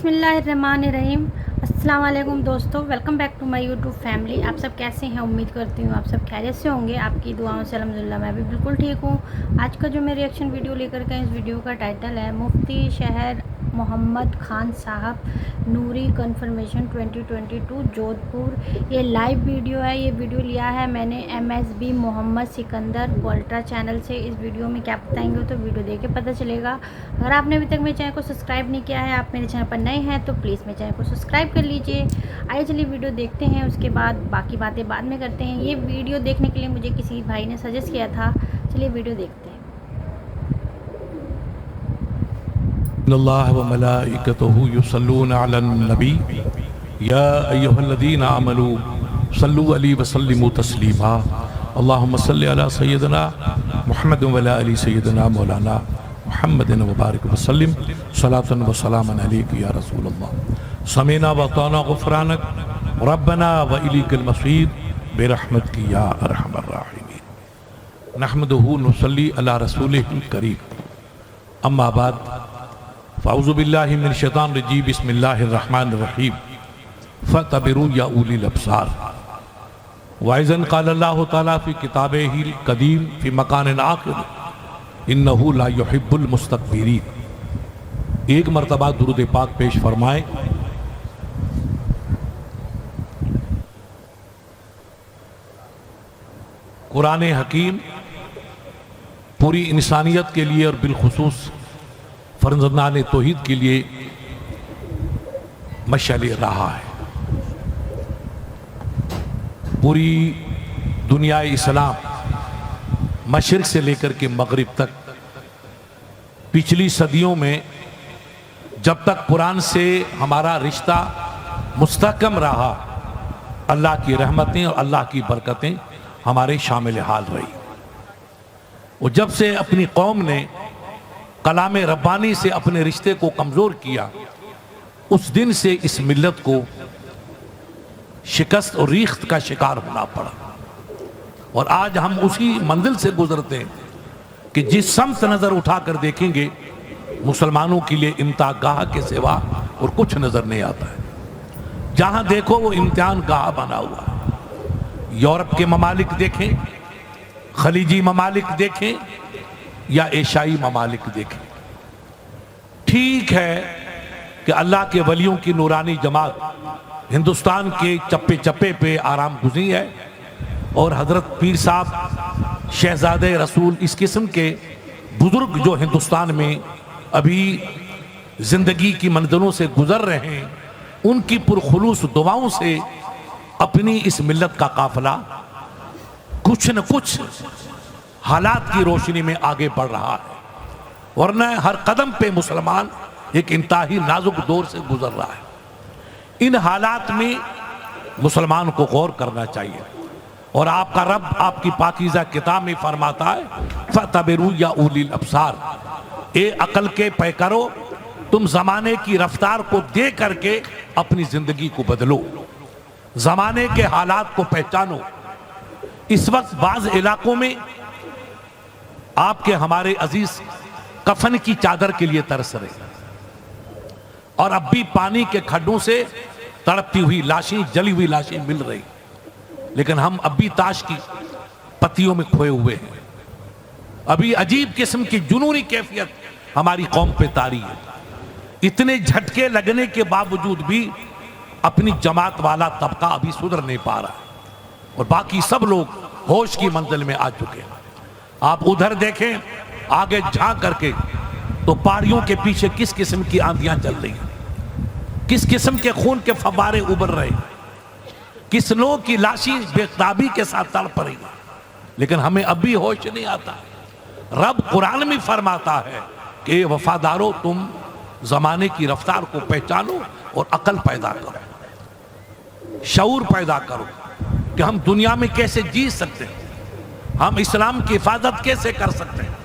बिस्मिल्लाहिर्रहमानिर्रहीम। अस्सलाम वालेकुम दोस्तों, welcome back to my YouTube family. आप सब कैसे हैं? उम्मीद करती हूँ आप सब खैरियत से होंगे। आपकी दुआओं से अल्हम्दुलिल्लाह मैं भी बिल्कुल ठीक हूँ। आज का जो मैं रिएक्शन वीडियो लेकर के इस वीडियो का टाइटल है मुफ्ती शहर मोहम्मद खान साहब नूरी कन्फर्मेशन 2022 जोधपुर। ये लाइव वीडियो है। ये वीडियो लिया है मैंने MSB मोहम्मद सिकंदर पोल्ट्रा चैनल से। इस वीडियो में क्या बताएंगे तो वीडियो देख के पता चलेगा। अगर आपने अभी तक मेरे चैनल को सब्सक्राइब नहीं किया है, आप मेरे चैनल पर नए हैं तो प्लीज़ मेरे चैनल को सब्सक्राइब कर लीजिए। आइए चलिए वीडियो देखते हैं, उसके बाद बाकी बातें बाद में करते हैं। ये वीडियो देखने के लिए मुझे किसी भाई ने सजेस्ट किया था। चलिए वीडियो देखते हैं। अल्लाह व मलाइकतहु युसल्लूना अलन नबी या अय्युहल्लज़ीना आमनू सल्लु अलैहि व सल्लिमू तस्लीमा। अल्लाहुम्मा सल्लि अला सय्यिदिना मुहम्मद व अला आलि सय्यिदिना मौलाना मुहम्मदिन व बारिक व सल्लिम सलातन व सलामन अलैका या रसूल अल्लाह। समीना व अताना गुफ़रानक रब्बना व इलैकल मसीर बिरहमतिका या अरहमर राहिमीन। नहमदुहु नुसल्ली अला रसूलिहिल करीम। अम्मा बाद फ़अऊज़ु बिल्लाहि मिनश शैतानिर रजीम। बिस्मिल्लाहिर रहमानिर रहीम। फ़अतबिरू या उलिल अब्सार। वइज़न क़ाल अल्लाहु तआला फ़ी किताबिहिल क़दीम फ़ी मकानिन आख़िर इन्नहु ला युहिब्बुल मुस्तकबिरीन। एक मरतबा दुरूद पाक पेश फरमाए। कुरान हकीम पूरी इंसानियत के लिए और बिलखुसूस फर्जंदान तौहीद के लिए मशाल रहा है। पूरी दुनिया इस्लाम मशरिक से लेकर के मगरिब तक पिछली सदियों में जब तक कुरान से हमारा रिश्ता मुस्तहकम रहा, अल्लाह की रहमतें और अल्लाह की बरकतें हमारे शामिल हाल रही। और जब से अपनी कौम ने कलाम रब्बानी से अपने रिश्ते को कमज़ोर किया, उस दिन से इस मिल्लत को शिकस्त और रीख्त का शिकार होना पड़ा। और आज हम उसी मंजिल से गुजरते हैं कि जिस समत नज़र उठाकर देखेंगे मुसलमानों के लिए इम्तिहान गाह के सिवा और कुछ नज़र नहीं आता है। जहाँ देखो वो इम्तिहान गाह बना हुआ है। यूरोप के ममालिक देखें, खलीजी ममालिक देखें या एशियाई ममालिक देखें। ठीक है कि अल्लाह के वलियों की नूरानी जमात हिंदुस्तान के चप्पे चप्पे पे आराम गुज़री है और हज़रत पीर साहब शहजादे रसूल इस किस्म के बुज़ुर्ग जो हिंदुस्तान में अभी ज़िंदगी की मंजिलों से गुज़र रहे हैं, उनकी पुरखुलूस दुआओं से अपनी इस मिल्लत का काफ़िला कुछ न कुछ हालात की रोशनी में आगे बढ़ रहा है। वरना हर कदम पे मुसलमान एक इंतहाई नाजुक दौर से गुजर रहा है। इन हालात में मुसलमान को गौर करना चाहिए। और आपका रब आपकी पाकीज़ा किताब में फरमाता है फ़अतबिरू या उलिल अब्सार, ए अकल के पैकरो, तुम ज़माने की रफ्तार को देख करके अपनी ज़िंदगी को बदलो, ज़माने के हालात को पहचानो। इस वक्त बाज़ इलाकों में आपके हमारे अजीज कफन की चादर के लिए तरस रहे और अब भी पानी के खड्डों से तड़पती हुई लाशें, जली हुई लाशें मिल रही, लेकिन हम अब भी ताश की पत्तियों में खोए हुए हैं। अभी अजीब किस्म की जुनूनी कैफियत हमारी कौम पे तारी है। इतने झटके लगने के बावजूद भी अपनी जमात वाला तबका अभी सुधर नहीं पा रहा और बाकी सब लोग होश की मंजिल में आ चुके हैं। आप उधर देखें, आगे झांक करके तो पहाड़ियों के पीछे किस किस्म की आंधियां चल रही हैं, किस किस्म के खून के फव्वारे उबर रहे हैं, किस लोग की लाशी बेताबी के साथ तड़प रही है, लेकिन हमें अब भी होश नहीं आता। रब कुरान में फरमाता है कि वफादारो, तुम जमाने की रफ्तार को पहचानो और अकल पैदा करो, शऊर पैदा करो कि हम दुनिया में कैसे जी सकते हैं, हम इस्लाम की हिफाजत कैसे कर सकते हैं,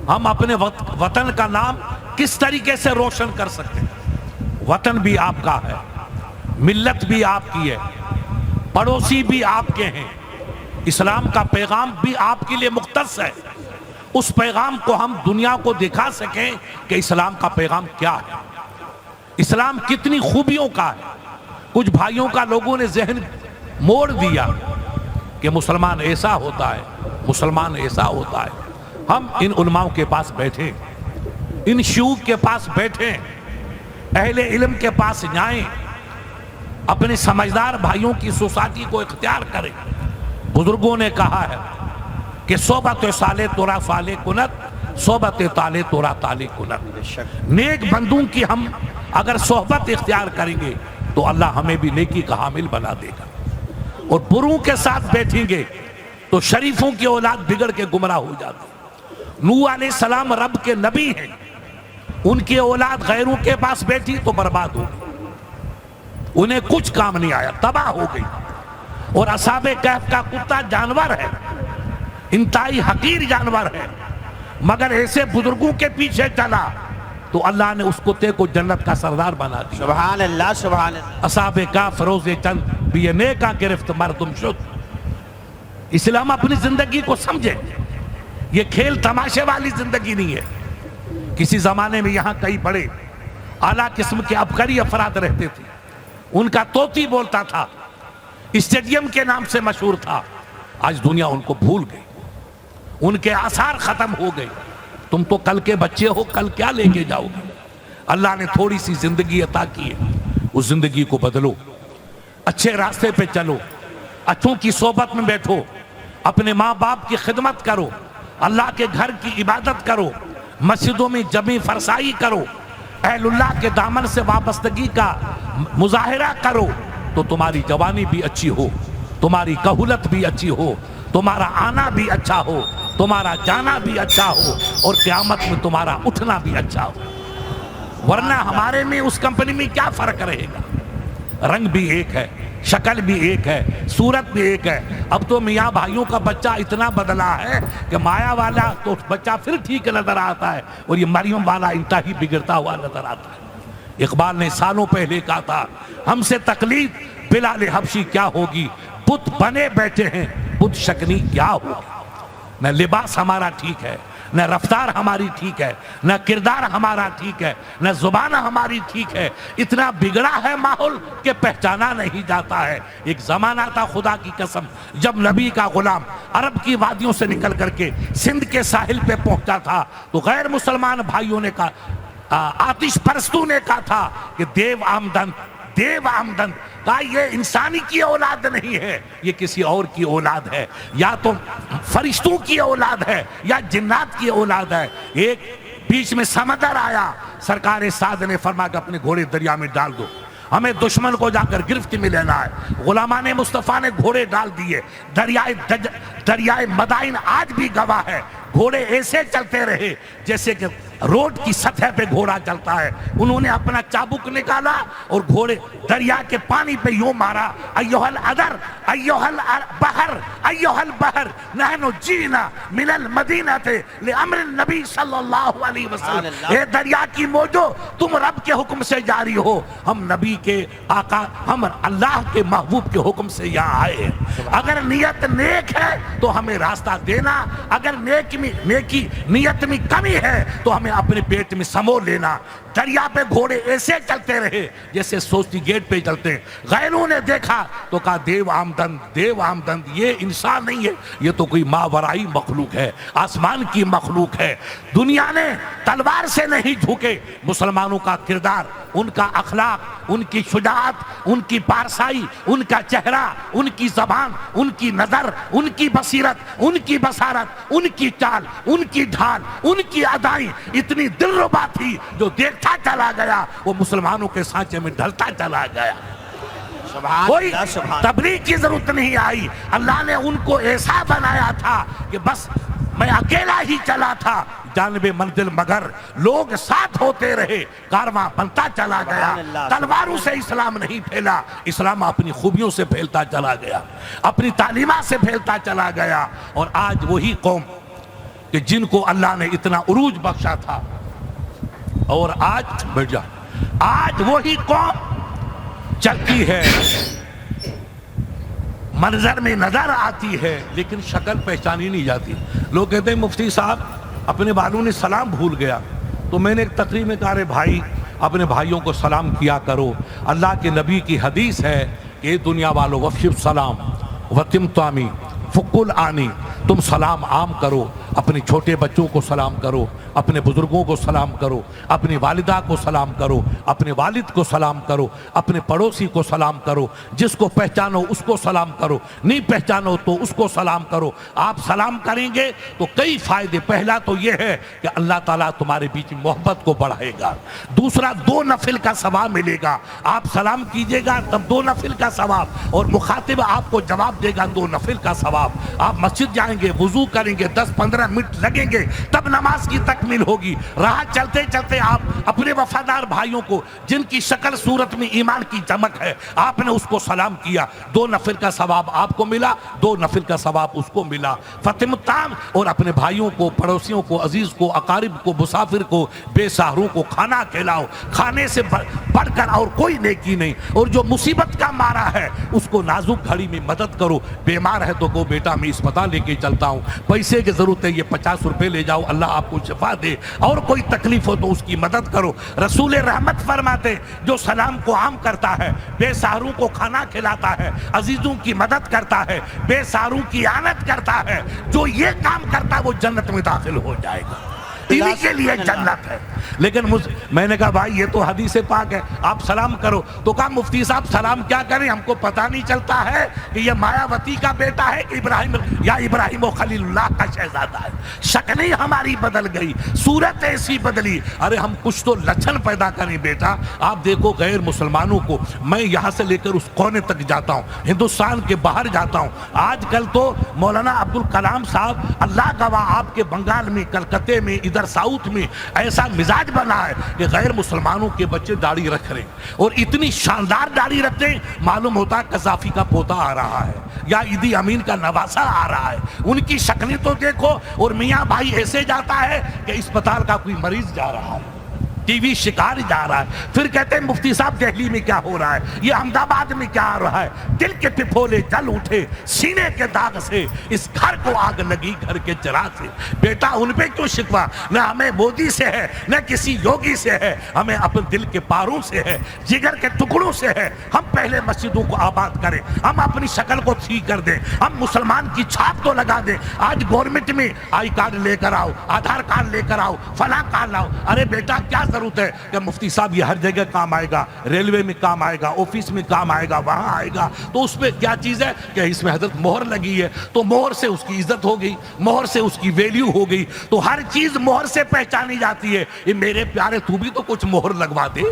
हम अपने वतन का नाम किस तरीके से रोशन कर सकते हैं। वतन भी आपका है, मिल्लत भी आपकी है, पड़ोसी भी आपके हैं, इस्लाम का पैगाम भी आपके लिए मुख्तस है। उस पैगाम को हम दुनिया को दिखा सकें कि इस्लाम का पैगाम क्या है। اسلام کتنی خوبیوں کا ہے. کچھ بھائیوں کا لوگوں نے ذہن موڑ دیا کہ مسلمان ایسا ہوتا ہے، مسلمان ایسا ہوتا ہے. ہم ان علماء کے پاس بیٹھیں، ان شیوخ کے پاس بیٹھیں، اہل علم کے پاس جائیں، اپنے سمجھدار بھائیوں کی سوسائٹی کو اختیار کریں. بزرگوں نے کہا ہے کہ صحبت صالح تورا صالح کنت، صحبت طالح تورا طالح کنت. نیک بندوں کی ہم اگر صحبت اختیار کریں گے تو اللہ ہمیں بھی نیکی کا حامل بنا دے گا، اور بروں کے ساتھ بیٹھیں گے تو شریفوں کی اولاد بگڑ کے گمراہ ہو جاتی. نوح علیہ السلام رب کے نبی ہیں، ان کی اولاد غیروں کے پاس بیٹھی تو برباد ہو گئی، انہیں کچھ کام نہیں آیا، تباہ ہو گئی. اور اصحاب کہف کا کتا جانور ہے، انتہائی حقیر جانور ہے، مگر ایسے بزرگوں کے پیچھے چلا تو اللہ نے اس کتے کو جنت کا سردار بنا دیا. سبحان اللہ سبحان اللہ. اصحاب کہف روز چند بھی نیکا گرفت مردم شد. اسلام اپنی زندگی کو سمجھے، یہ کھیل تماشے والی زندگی نہیں ہے. کسی زمانے میں یہاں کئی بڑے اعلیٰ قسم کے عبقری افراد رہتے تھے، ان کا طوطی بولتا تھا، اسٹیڈیم کے نام سے مشہور تھا. آج دنیا ان کو بھول گئی، ان کے آثار ختم ہو گئے. تم تو کل کے بچے ہو، کل کیا لے کے جاؤ گے؟ اللہ نے تھوڑی سی زندگی عطا کی ہے، اس زندگی کو بدلو، اچھے راستے پہ چلو، اچھوں کی صحبت میں بیٹھو، اپنے ماں باپ کی خدمت کرو، اللہ کے گھر کی عبادت کرو، مسجدوں میں جمع فرسائی کرو، اہل اللہ کے دامن سے وابستگی کا مظاہرہ کرو، تو تمہاری جوانی بھی اچھی ہو، تمہاری کہولت بھی اچھی ہو، تمہارا آنا بھی اچھا ہو، تمہارا جانا بھی اچھا ہو، اور قیامت میں تمہارا اٹھنا بھی اچھا ہو. ورنہ ہمارے میں اس کمپنی میں کیا فرق رہے گا؟ رنگ بھی ایک ہے، شکل بھی ایک ہے، صورت بھی ایک ہے. اب تو میاں بھائیوں کا بچہ اتنا بدلا ہے کہ مایا والا تو بچہ پھر ٹھیک نظر آتا ہے، اور یہ مریم والا انتہائی بگڑتا ہوا نظر آتا ہے. اقبال نے سالوں پہلے کہا تھا، ہم سے تقلید بلال حبشی کیا ہوگی، بت بنے بیٹھے ہیں، بت شکنی کیا ہوگی. نہ لباس ہمارا ٹھیک ہے، نہ رفتار ہماری ٹھیک ہے، نہ کردار ہمارا ٹھیک ہے، نہ زبان ہماری ٹھیک ہے. اتنا بگڑا ہے ماحول کہ پہچانا نہیں جاتا ہے. ایک زمانہ تھا خدا کی قسم جب نبی کا غلام عرب کی وادیوں سے نکل کر کے سندھ کے ساحل پہ پہنچا تھا تو غیر مسلمان بھائیوں نے کہا، آتش پرستوں نے کہا تھا کہ دیو آمدن، دیو آمدن. کہا یہ انسانی کی اولاد نہیں ہے، یہ کسی اور کی اولاد ہے، یا تو فرشتوں کی اولاد ہے یا جنات کی اولاد ہے. ایک بیچ میں سمندر آیا، سرکار سعد نے فرمایا کہ اپنے گھوڑے دریا میں ڈال دو، ہمیں دشمن کو جا کر گرفت میں لینا ہے. غلامان مصطفیٰ نے گھوڑے ڈال دیے. دریائے مدائن آج بھی گواہ ہے، گھوڑے ایسے چلتے رہے جیسے کہ روڈ کی سطح پہ گھوڑا چلتا ہے. انہوں نے اپنا چابک نکالا اور گھوڑے دریا کے پانی پہ یوں مارا، ایوہ الادر ایوہ البحر ایوہ البحر نحن جینا من المدینہ لامر النبی صلی اللہ علیہ وسلم. اے دریا کی موجو، تم رب کے حکم سے جاری ہو، ہم نبی کے آقا، ہم اللہ کے محبوب کے حکم سے یہاں آئے ہیں. اگر نیت نیک ہے تو ہمیں راستہ دینا، اگر نیت میں کمی ہے تو ہمیں اپنے پیٹ میں سمو لینا. دریا پہ گھوڑے ایسے چلتے رہے جیسے سوستی گیٹ پہ چلتے ہیں. غیروں نے دیکھا تو کہا دیو آمدن، دیو آمدن. یہ انسان نہیں ہے، یہ تو کوئی ماورائی مخلوق ہے، آسمان کی مخلوق ہے. دنیا نے تلوار سے نہیں جھکے. مسلمانوں کا کردار، ان کا اخلاق، ان کی شجاعت، ان کی پارسائی، ان کا چہرہ، ان کی زبان، ان کی نظر، ان کی بصیرت، ان کی بصارت، ان کی چال، ان کی ڈھال، ان کی ادائیں اتنی دلربا تھی جو دیکھتا چلا گیا وہ مسلمانوں کے سانچے میں ڈھلتا چلا گیا. کوئی تبلیغ کی ضرورت نہیں آئی. اللہ نے ان کو ایسا بنایا تھا کہ بس میں اکیلا ہی چلا تھا جانب منزل، مگر لوگ ساتھ ہوتے رہے، کارواں بنتا چلا گیا. تلواروں سے اسلام نہیں پھیلا، اسلام اپنی خوبیوں سے پھیلتا چلا گیا، اپنی تعلیمات سے پھیلتا چلا گیا. اور آج وہی قوم کہ جن کو اللہ نے اتنا عروج بخشا تھا، اور آج وہی قوم چلتی ہے، منظر میں نظر آتی ہے لیکن شکل پہچانی نہیں جاتی. لوگ کہتے ہیں مفتی صاحب اپنے بالوں نے سلام بھول گیا. تو میں نے ایک تقریر میں کہا، رے بھائی अपने भाइयों को सलाम किया करो। अल्लाह के नबी की हदीस है कि दुनिया वालों वफ़शिब सलाम वतिम तामी फ़ुकुल आनी, तुम सलाम आम करो, अपने छोटे बच्चों को सलाम करो, अपने बुजुर्गों को सलाम करो, अपनी वालिदा को सलाम करो, अपने वालिद को सलाम करो, अपने पड़ोसी को सलाम करो, जिसको पहचानो उसको सलाम करो, नहीं पहचानो तो उसको सलाम करो। आप सलाम करेंगे तो कई फायदे, पहला तो ये है कि अल्लाह ताला तुम्हारे बीच में मोहब्बत को बढ़ाएगा, दूसरा 2 नफिल का सवाब मिलेगा। आप सलाम कीजिएगा तब 2 नफिल का सवाब, और मुखातिब आपको जवाब देगा 2 नफिल का सवाब। आप मस्जिद जाएंगे, वुजू करेंगे, 10-15 मिनट लगेंगे तब नमाज की तकमील होगी। राह चलते चलते आप अपने वफादार भाइयों को, जिनकी शक्ल सूरत में ईमान की चमक है, आपने उसको सलाम किया, 2 नफिल का सवाब आपको मिला, 2 नफिल का सवाब उसको मिला। फतिमुत्ताम, और अपने भाइयों को, पड़ोसियों को, अजीज को, अकारिब को, मुसाफिर को, बेसहारों को खाना खिलाओ, खाने से बढ़कर और कोई नेकी नहीं। और जो मुसीबत का मारा है उसको नाजुक घड़ी में मदद करो। बीमार है तो को बेटा मैं अस्पताल लेके चलता हूँ, पैसे की जरूरत है, ये 50 रुपए ले जाओ, अल्लाह आपको शिफा दे। और कोई तकलीफ हो तो उसकी मदद करो। रसूल रहमत फरमाते, जो सलाम को आम करता है, बेसहारों को खाना खिलाता है, अजीजों की मदद करता है, बेसहारों की आनत करता है, जो ये काम करता है वो जन्नत में दाखिल हो जाएगा। इन्हीं के लिए जन्नत है। लेकिन मैंने कहा भाई ये तो हदीस पाक है, आप सलाम करो। तो कहा मुफ्ती साहब सलाम क्या करें, हमको पता नहीं चलता है कि ये मायावती का बेटा है कि इब्राहिम खलीलुल्लाह का शहजादा है। शक्लें हमारी बदल गई, सूरत ऐसी बदली। अरे हम कुछ तो लक्षण पैदा करें बेटा। आप देखो गैर मुसलमानों को, मैं यहाँ से लेकर उस कोने तक जाता हूँ, हिंदुस्तान के बाहर जाता हूँ। आजकल तो मौलाना अब्दुल कलाम साहब, अल्लाह गवाह, आपके बंगाल में, कलकत्ते में, इधर साउथ में ऐसा मिजाज बना है कि गैर मुसलमानों के बच्चे दाढ़ी रख रहे हैं, और इतनी शानदार दाढ़ी रखते हैं, मालूम होता है कज़ाफी का पोता आ रहा है या इदी अमीन का नवासा आ रहा है। उनकी शक्लें तो देखो। और मियाँ भाई ऐसे जाता है कि अस्पताल का कोई मरीज जा रहा है, टीवी शिकार जा रहा है, फिर कहते हैं मुफ्ती साहब दिल्ली में क्या हो रहा है, ये अहमदाबाद में क्या आ रहा है। दिल के पिफोले जल उठे सीने के दाग से, इस घर को आग लगी घर के चिराग से। बेटा उन पे क्यों शिकवा, न हमें मोदी से है न किसी योगी से है, हमें अपने दिल के पारों से है, जिगर के टुकड़ों से है। हम पहले मस्जिदों को आबाद करें, हम अपनी शक्ल को ठीक कर दें, हम मुसलमान की छाप तो लगा दें। आज गवर्नमेंट में आई कार्ड लेकर आओ, आधार कार्ड लेकर आओ, फला कार्ड लाओ। अरे बेटा क्या जरूरत है कि मुफ्ती साहब ये हर जगह काम आएगा, रेलवे में काम आएगा, ऑफिस में काम आएगा, वहां आएगा। तो उसमें क्या चीज है कि इसमें हजरत मोहर लगी है, तो मोहर से उसकी इज्जत हो गई, मोहर से उसकी वैल्यू हो गई। तो हर चीज मोहर से पहचानी जाती है। ये मेरे प्यारे तू भी तो कुछ मोहर लगवा दे,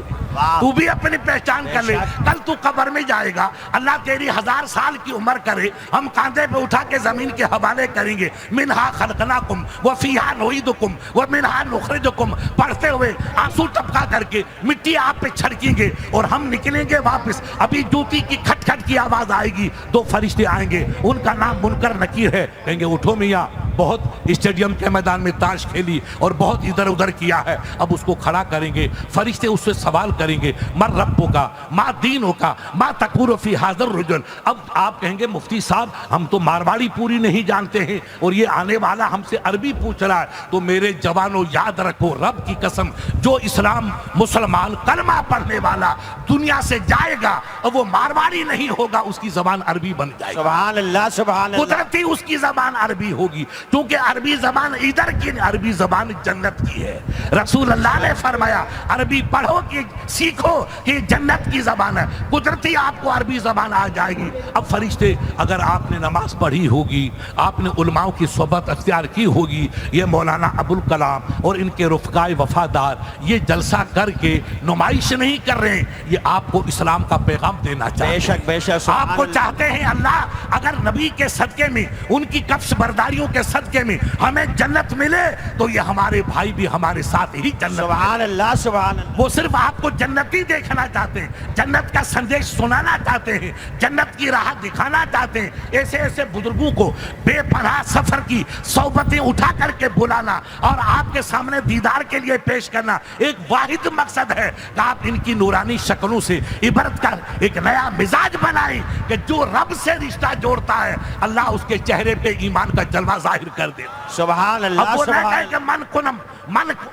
तू भी अपनी पहचान कर ले। कल तू कब्र में जाएगा, अल्लाह तेरी 1000 साल की उम्र करे, हम कांधे पे उठा के जमीन के हवाले करेंगे। मिनहा खलकनाकुम व फीहा नुईदुकुम व मिनहा नुखरिजुकुम, पढ़ते हुए आंसू टपका करके मिट्टी आप पे छिड़केंगे और हम निकलेंगे वापस। अभी जूती की खटखट की आवाज आएगी, 2 फरिश्ते आएंगे, उनका नाम मुनकर नकीर है। कहेंगे उठो मियाँ, बहुत स्टेडियम के मैदान में ताश खेली और बहुत इधर उधर किया है, अब उसको खड़ा करेंगे। फरिश्ते उससे सवाल करेंगे, मर रब्बो का, मा दीनो का, मा तकूर फी हाज़र रुजुल। अब आप कहेंगे मुफ्ती साहब हम तो मारवाड़ी पूरी नहीं जानते हैं और ये आने वाला हमसे अरबी पूछ रहा है। तो मेरे जवानों याद रखो, रब की कसम, जो इस्लाम मुसलमान कलमा पढ़ने वाला दुनिया से जाएगा और वो मारवाड़ी नहीं होगा, उसकी जबान अरबी बन जाएगी। सुभान अल्लाह, सुभान अल्लाह। कुदरती उसकी जबान अरबी होगी, क्योंकि अरबी जबान इधर की, अरबी जबान जन्नत की है। रसूल अल्लाह ने फरमाया अरबी पढ़ो कि सीखो कि जन्नत की जबान है। कुदरती आपको अरबी जबान आ जाएगी। अब फरिश्ते, अगर आपने नमाज पढ़ी होगी, आपने उलमाओं की सोहबत अख्तियार की होगी, ये मौलाना अबुल कलाम और इनके रुफ़काए वफादार ये जलसा करके नुमाइश नहीं कर रहे हैं, ये आपको इस्लाम का पैगाम देना चाहते हैं। बेशक बेशक, आपको चाहते हैं अल्लाह अगर नबी के सदके में, उनकी कफ्श बर्दारियों के सदके में हमें जन्नत मिले, तो ये हमारे भाई भी हमारे साथ ही जन्नत। सुभान अल्लाह, सुभान अल्लाह। वो सिर्फ आपको जन्नती देखना चाहते हैं, जन्नत का संदेश सुनाना चाहते हैं, जन्नत की राह दिखाना चाहते हैं। ऐसे ऐसे बुजुर्गों को बेपनाह सफर की सोबतें उठा करके बुलाना और आपके सामने दीदार के लिए पेश करना एक वाहिद मकसद है कि आप इनकी नूरानी शक्लों से इबरत का एक नया मिजाज बनाएं कि जो रब से रिश्ता जोड़ता है, अल्लाह उसके चेहरे पे ईमान का जलवा जाहिर ظاہر کر دیتا ہے۔ سبحان اللہ اب وہ نہ سبحان کہے کہ من کنم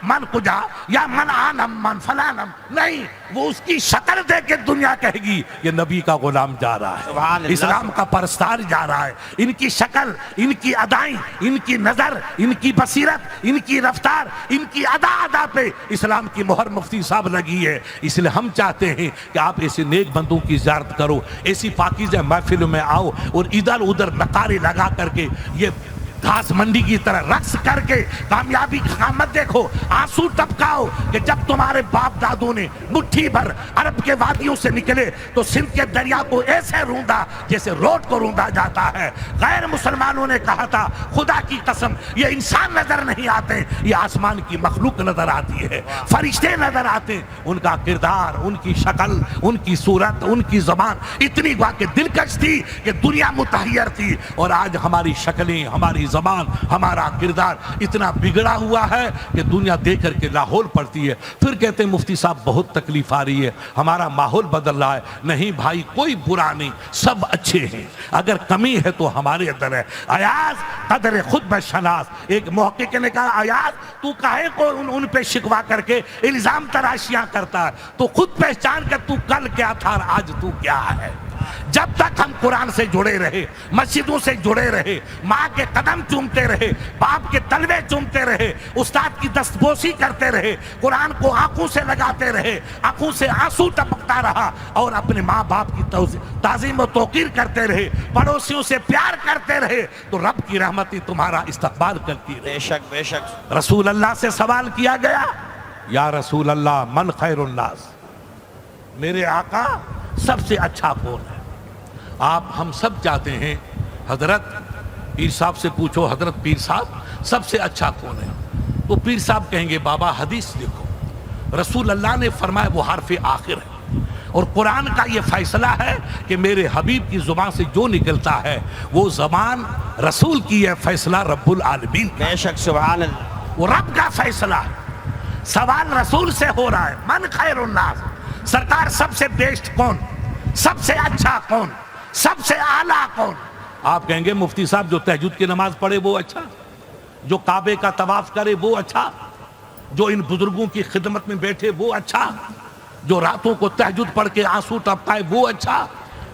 من کجا یا من آنم من فلانم، نہیں، وہ اس کی شکل دے کے دنیا کہے گی یہ نبی کا غلام جا رہا سبحان ہے، اللہ۔ اسلام کا پرستار جا رہا ہے۔ ان کی شکل، ان کی ادائیں، ان کی نظر، ان کی بصیرت، ان کی رفتار، ان کی ادا پہ اسلام کی مہر مفتی صاحب لگی ہے۔ اس لیے ہم چاہتے ہیں کہ آپ ایسے نیک بندوں کی زیارت کرو، ایسی پاکیزہ محفلوں میں آؤ اور ادھر ادھر نقارے لگا کر کے یہ گھاس منڈی کی طرح رقص کر کے کامیابی کی قیامت دیکھو، آنسو ٹپکاؤ کہ جب تمہارے باپ دادوں نے مٹھی بھر عرب کے وادیوں سے نکلے تو سندھ کے دریا کو ایسے روندا جیسے روٹ کو روندا جاتا ہے۔ غیر مسلمانوں نے کہا تھا خدا کی قسم یہ انسان نظر نہیں آتے، یہ آسمان کی مخلوق نظر آتی ہے، فرشتے نظر آتے، ان کا کردار، ان کی شکل، ان کی صورت، ان کی زبان اتنی واقع دلکش تھی کہ دنیا متحیر تھی۔ اور آج ہماری شکلیں، ہماری زبان، ہمارا کردار اتنا بگڑا ہوا ہے کہ دنیا دیکھ کر کے لاہور پڑتی ہے۔ پھر کہتے ہیں مفتی صاحب بہت تکلیف آ رہی ہے، ہمارا ماحول بدل رہا ہے۔ نہیں بھائی، کوئی برا نہیں، سب اچھے ہیں، اگر کمی ہے تو ہمارے اندر ہے۔ ایاز قدر خود بشناس، ایک محقق نے کہا ایاز تو کہے کو ان پہ شکوا کر کے الزام تراشیاں کرتا ہے، تو خود پہچان کر تو کل کیا تھا اور آج تو کیا ہے۔ جب تک ہم قرآن سے جڑے رہے، مسجدوں سے جڑے رہے، ماں کے قدم چومتے رہے، باپ کے تلوے چومتے رہے، استاد کی دستبوسی کرتے رہے، قرآن کو آنکھوں سے لگاتے رہے، آنکھوں سے آنسو ٹپکتا رہا اور اپنے ماں باپ کی تعظیم و توقیر کرتے رہے، پڑوسیوں سے پیار کرتے رہے، تو رب کی رحمتیں تمہارا استقبال کرتی رہے۔ بے شک بے شک۔ رسول اللہ سے سوال کیا گیا، یا رسول اللہ من خیر الناس، میرے آقا سب سے اچھا کون ہے؟ آپ ہم سب چاہتے ہیں حضرت پیر صاحب سے پوچھو، حضرت پیر صاحب سب سے اچھا کون ہے؟ تو پیر صاحب کہیں گے بابا حدیث دیکھو، رسول اللہ نے فرمایا وہ حرف آخر ہے، اور قرآن کا یہ فیصلہ ہے کہ میرے حبیب کی زبان سے جو نکلتا ہے وہ زبان رسول کی ہے، فیصلہ رب العالمین کا، بے شک سبحان اللہ۔ وہ رب کا فیصلہ ہے۔ سوال رسول سے ہو رہا ہے، من خیر الناس، سرکار سب سے بیسٹ کون، سب سے اچھا کون، سب سے اعلیٰ کون؟ آپ کہیں گے مفتی صاحب جو تہجد کی نماز پڑھے وہ اچھا، جو کعبے کا طواف کرے وہ اچھا، جو ان بزرگوں کی خدمت میں بیٹھے وہ اچھا، جو راتوں کو تہجد پڑھ کے آنسو ٹپکائے وہ اچھا،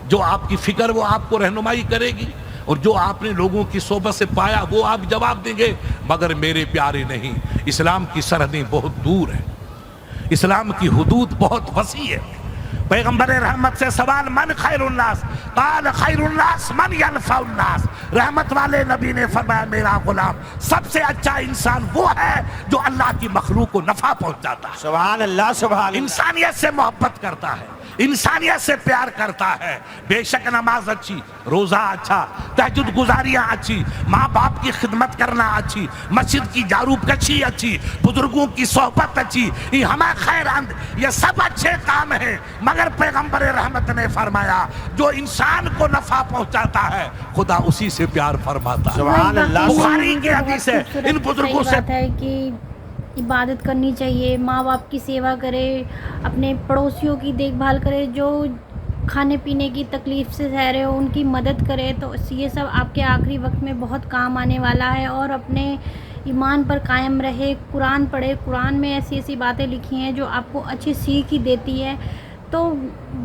جو آپ کی فکر وہ آپ کو رہنمائی کرے گی، اور جو آپ نے لوگوں کی صحبت سے پایا وہ آپ جواب دیں گے۔ مگر میرے پیارے نہیں، اسلام کی سرحدیں بہت دور ہیں، اسلام کی حدود بہت وسیع ہے۔ پیغمبر رحمت سے سوال من خیر الناس، قال خیر الناس من ینفع الناس، رحمت والے نبی نے فرمایا میرا غلام سب سے اچھا انسان وہ ہے جو اللہ کی مخلوق کو نفع پہنچاتا ہے، سبحان اللہ سبحان اللہ۔ انسانیت سے محبت کرتا ہے، انسانیت سے پیار کرتا ہے۔ بے شک نماز اچھی، روزہ اچھا، تہجد گزاریاں اچھی، ماں باپ کی خدمت کرنا اچھی، مسجد کی جاروب کشی اچھی، بزرگوں کی صحبت اچھی، یہ ہمیں خیر اند، یہ سب اچھے کام ہیں، مگر پیغمبر رحمت نے فرمایا جو انسان کو نفع پہنچاتا ہے خدا اسی سے پیار فرماتا ہے۔ سبحان اللہ۔ بخاری کی حدیث ہے، ان بزرگوں سے بات ہے کہ عبادت کرنی چاہیے، ماں باپ کی سیوا کرے، اپنے پڑوسیوں کی دیکھ بھال کرے، جو کھانے پینے کی تکلیف سے سہ رہے ہو ان کی مدد کرے، تو یہ سب آپ کے آخری وقت میں بہت کام آنے والا ہے۔ اور اپنے ایمان پر قائم رہے، قرآن پڑھے، قرآن میں ایسی ایسی باتیں لکھی ہیں جو آپ کو اچھی سیکھ ہی دیتی ہے۔ تو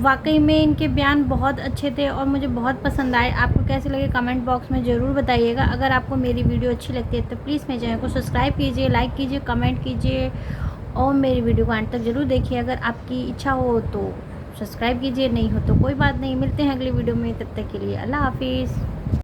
واقعی میں ان کے بیان بہت اچھے تھے اور مجھے بہت پسند آئے۔ آپ کو کیسے لگے کمنٹ باکس میں ضرور بتائیے گا۔ اگر آپ کو میری ویڈیو اچھی لگتی ہے تو پلیز میرے چینل کو سبسکرائب کیجیے، لائک کیجیے، کمنٹ کیجیے اور میری ویڈیو کو اینڈ تک ضرور دیکھیے۔ اگر آپ کی اچھا ہو تو سبسکرائب کیجیے، نہیں ہو تو کوئی بات نہیں۔ ملتے ہیں اگلی ویڈیو میں، تب تک کے لیے اللہ حافظ۔